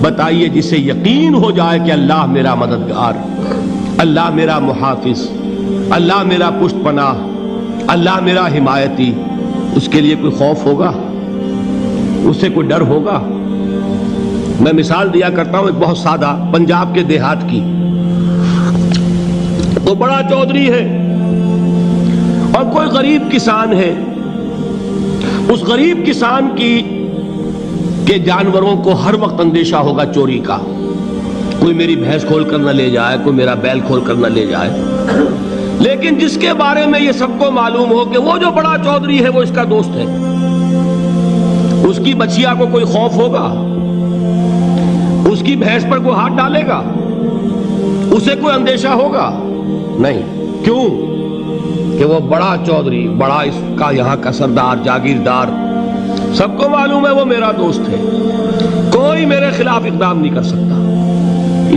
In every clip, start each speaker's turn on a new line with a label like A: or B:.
A: بتائیے جسے یقین ہو جائے کہ اللہ میرا مددگار، اللہ میرا محافظ، اللہ میرا پشت پناہ، اللہ میرا حمایتی، اس کے لیے کوئی خوف ہوگا؟ اسے کوئی ڈر ہوگا؟ میں مثال دیا کرتا ہوں ایک بہت سادہ، پنجاب کے دیہات کی۔ تو بڑا چودھری ہے اور کوئی غریب کسان ہے۔ اس غریب کسان کے جانوروں کو ہر وقت اندیشہ ہوگا چوری کا، کوئی میری بھینس کھول کر نہ لے جائے، کوئی میرا بیل کھول کر نہ لے جائے۔ لیکن جس کے بارے میں یہ سب کو معلوم ہو کہ وہ جو بڑا چودھری ہے وہ اس کا دوست ہے، اس کی بچیا کو کوئی خوف ہوگا؟ اس کی بھینس پر کوئی ہاتھ ڈالے گا؟ اسے کوئی اندیشہ ہوگا؟ نہیں۔ کیوں؟ کہ وہ بڑا چودھری، بڑا اس کا یہاں کا سردار، جاگیردار، سب کو معلوم ہے وہ میرا دوست ہے، کوئی میرے خلاف اقدام نہیں کر سکتا۔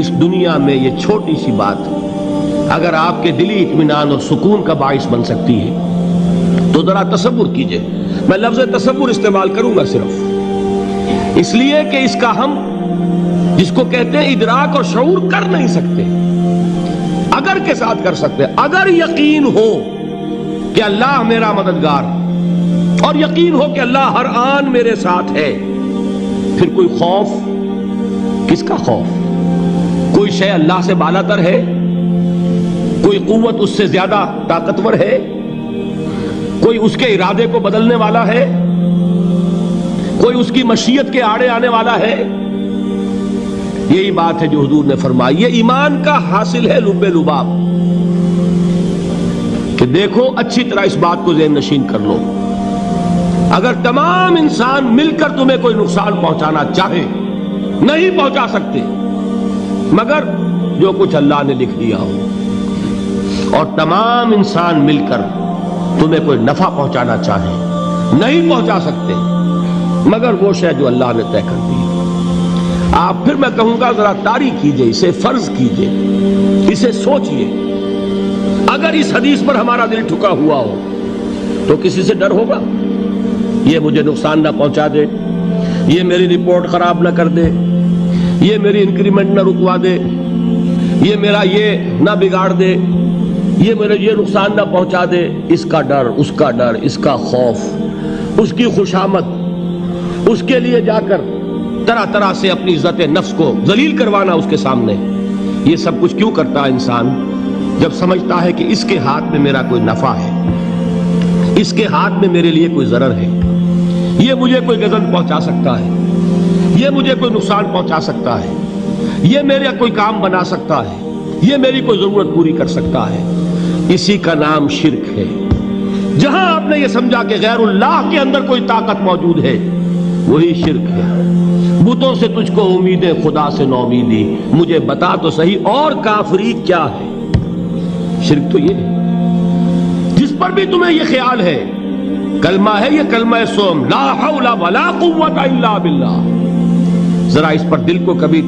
A: اس دنیا میں یہ چھوٹی سی بات اگر آپ کے دلی اطمینان اور سکون کا باعث بن سکتی ہے تو ذرا تصور کیجئے۔ میں لفظ تصور استعمال کروں گا صرف اس لیے کہ اس کا ہم جس کو کہتے ہیں ادراک اور شعور کر نہیں سکتے، اگر کے ساتھ کر سکتے۔ اگر یقین ہو کہ اللہ میرا مددگار اور یقین ہو کہ اللہ ہر آن میرے ساتھ ہے، پھر کوئی خوف؟ کس کا خوف؟ کوئی شے اللہ سے بالا تر ہے؟ کوئی قوت اس سے زیادہ طاقتور ہے؟ کوئی اس کے ارادے کو بدلنے والا ہے؟ کوئی اس کی مشیت کے آڑے آنے والا ہے؟ یہی بات ہے جو حضور نے فرمائی۔ یہ ایمان کا حاصل ہے لب لباب، کہ دیکھو اچھی طرح اس بات کو ذہن نشین کر لو، اگر تمام انسان مل کر تمہیں کوئی نقصان پہنچانا چاہے نہیں پہنچا سکتے مگر جو کچھ اللہ نے لکھ دیا ہو، اور تمام انسان مل کر تمہیں کوئی نفع پہنچانا چاہے نہیں پہنچا سکتے مگر وہ شے جو اللہ نے طے کر دی۔ آپ پھر میں کہوں گا ذرا طاری کیجئے، اسے فرض کیجئے، اسے سوچئے۔ اگر اس حدیث پر ہمارا دل ٹھکا ہوا ہو تو کسی سے ڈر ہوگا؟ یہ مجھے نقصان نہ پہنچا دے، یہ میری رپورٹ خراب نہ کر دے، یہ میری انکریمنٹ نہ رکوا دے، یہ میرا یہ نہ بگاڑ دے، یہ میرے یہ نقصان نہ پہنچا دے۔ اس کا ڈر، اس کا ڈر، اس کا خوف، اس کی خوشامد، اس کے لیے جا کر طرح طرح سے اپنی عزت نفس کو ذلیل کروانا اس کے سامنے، یہ سب کچھ کیوں کرتا ہے انسان؟ جب سمجھتا ہے کہ اس کے ہاتھ میں میرا کوئی نفع ہے، اس کے ہاتھ میں میرے لیے کوئی ضرر ہے، یہ مجھے کوئی غضب پہنچا سکتا ہے، یہ مجھے کوئی نقصان پہنچا سکتا ہے، یہ میرا کوئی کام بنا سکتا ہے، یہ میری کوئی ضرورت پوری کر سکتا ہے، اسی کا نام شرک ہے۔ جہاں آپ نے یہ سمجھا کہ غیر اللہ کے اندر کوئی طاقت موجود ہے وہی شرک ہے۔ بتوں سے تجھ کو امیدیں، خدا سے نومیدی، مجھے بتا تو صحیح اور کافری کیا ہے؟ شرک تو یہ ہے۔ جس پر بھی تمہیں یہ خیال ہے، کلمہ ہے یہ کلمہ سوم، لا حول ولا قوت الا باللہ، ذرا اس پر دل کو کبھی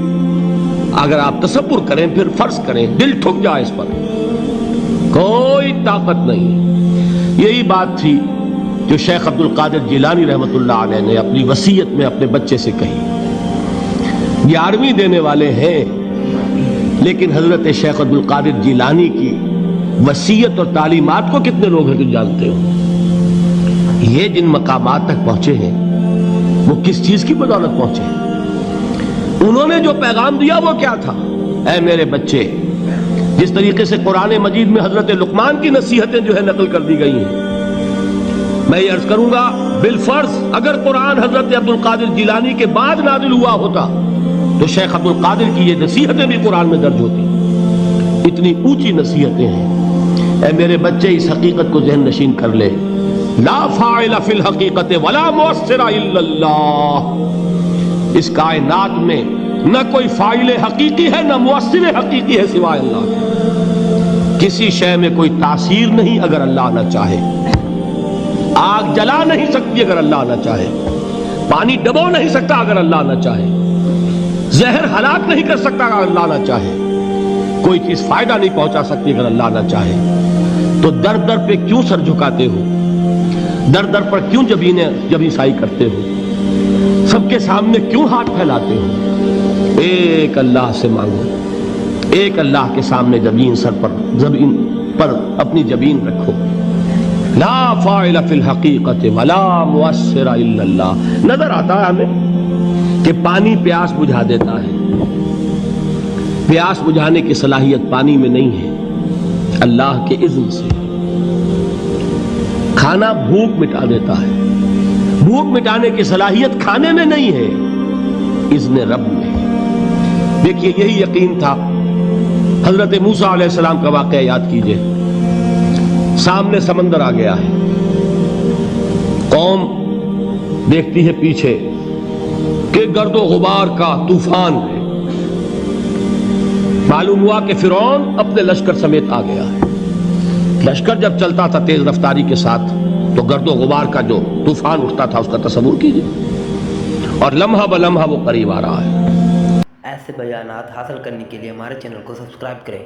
A: اگر آپ تصور کریں، پھر فرض کریں، دل ٹھک جائے اس پر، کوئی طاقت نہیں۔ یہی بات تھی جو شیخ عبد القادر جیلانی رحمۃ اللہ علیہ نے اپنی وصیت میں اپنے بچے سے کہی۔ 11ویں دینے والے ہیں، لیکن حضرت شیخ عبد القادر جیلانی کی وصیت اور تعلیمات کو کتنے لوگ ہیں تم جانتے ہو؟ یہ جن مقامات تک پہنچے ہیں وہ کس چیز کی بدولت پہنچے ہیں؟ انہوں نے جو پیغام دیا وہ کیا تھا؟ اے میرے بچے، جس طریقے سے قرآن مجید میں حضرت لقمان کی نصیحتیں جو ہے نقل کر دی گئی ہیں، میں یہ عرض کروں گا بالفرض اگر قرآن حضرت عبد القادر جیلانی کے بعد نازل ہوا ہوتا تو شیخ عبد القادر کی یہ نصیحتیں بھی قرآن میں درج ہوتی۔ اتنی اونچی نصیحتیں ہیں۔ اے میرے بچے، اس حقیقت کو ذہن نشین کر لے، لا فاعل فی الحقیقت ولا مؤثر الا اللہ۔ اس کائنات میں نہ کوئی فاعل حقیقی ہے نہ مؤثر حقیقی ہے سوائے اللہ کے۔ کسی شے میں کوئی تاثیر نہیں اگر اللہ نہ چاہے۔ آگ جلا نہیں سکتی اگر اللہ نہ چاہے، پانی ڈبو نہیں سکتا اگر اللہ نہ چاہے، زہر ہلاک نہیں کر سکتا اگر اللہ نہ چاہے، کوئی چیز فائدہ نہیں پہنچا سکتی اگر اللہ نہ چاہے۔ تو در در پہ کیوں سر جھکاتے ہو؟ در در پر کیوں جبیں سائی کرتے ہو؟ سب کے سامنے کیوں ہاتھ پھیلاتے ہو؟ ایک اللہ سے مانگو، ایک اللہ کے سامنے زمین پر اپنی جبین رکھو. لا فاعل فی الحقیقت ولا مؤثر الا اللہ. نظر آتا ہے ہمیں کہ پانی پیاس بجھا دیتا ہے، پیاس بجھانے کی صلاحیت پانی میں نہیں ہے، اللہ کے اذن سے. کھانا بھوک مٹا دیتا ہے، بھوک مٹانے کی صلاحیت کھانے میں نہیں ہے، اذن رب میں. دیکھیے یہی یقین تھا. حضرت موسیٰ علیہ السلام کا واقعہ یاد کیجئے. سامنے سمندر آ گیا ہے، قوم دیکھتی ہے پیچھے کہ گرد و غبار کا طوفان ہے. معلوم ہوا کہ فرعون اپنے لشکر سمیت آ گیا ہے. لشکر جب چلتا تھا تیز رفتاری کے ساتھ تو گرد و غبار کا جو طوفان اٹھتا تھا اس کا تصور کیجئے، اور لمحہ بلمحہ وہ قریب آ رہا ہے.
B: ایسے بیانات حاصل کرنے کے لیے ہمارے چینل کو سبسکرائب کریں.